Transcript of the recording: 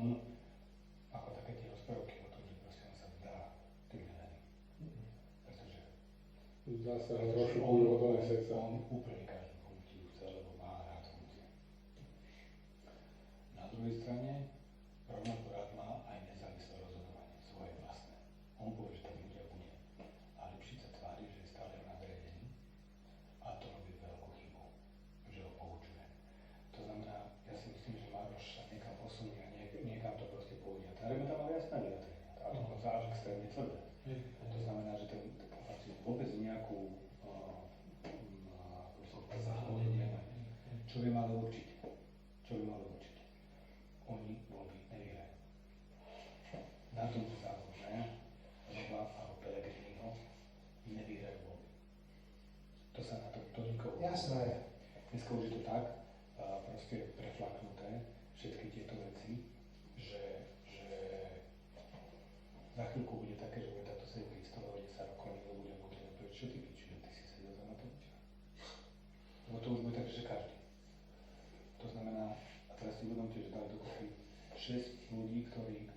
on, ako také tie rozprávky o tom, že proste on sa vzdá tým mileným. Pretože Zdá sa, že rozšupujú od onej srdca. on úplne každú funkciu chce, lebo má rád funkcie. Na druhej strane, rovnako rád má aj nezávislé rozhodovanie, svoje vlastné. On povie, že tak ľudia bude. A Lipšic sa tvári, že je stále v nadriadení a to robí veľkú chybu, že ho poučuje. To znamená, ja si myslím, že Maroš sa niekam posunie a niekam to proste pôjde. A tá Remeta má jasné vyjadrenia, a dokonca až extrémne tvrdé. To znamená, že ten vôbec nejakú zahodenie, čo by malo určiť. Oni voľby nevyhrajú. Na tom to závodné, Roba alebo Pellegriniho nevyhrajú voľby. To sa na to nikoho... Jasné. Dneska už je to tak, proste preflaknuté všetky tieto veci, že za chvíľku bude také, že bude táto sedieť pri stole o 10 rokov a niekto bude hovoriť, čo ty piču, ty si sedel za Matoviča. Lebo to už bude tak, že každý. To znamená, a teraz si uvedomte, že dali dokopy 6 ľudí, ktorí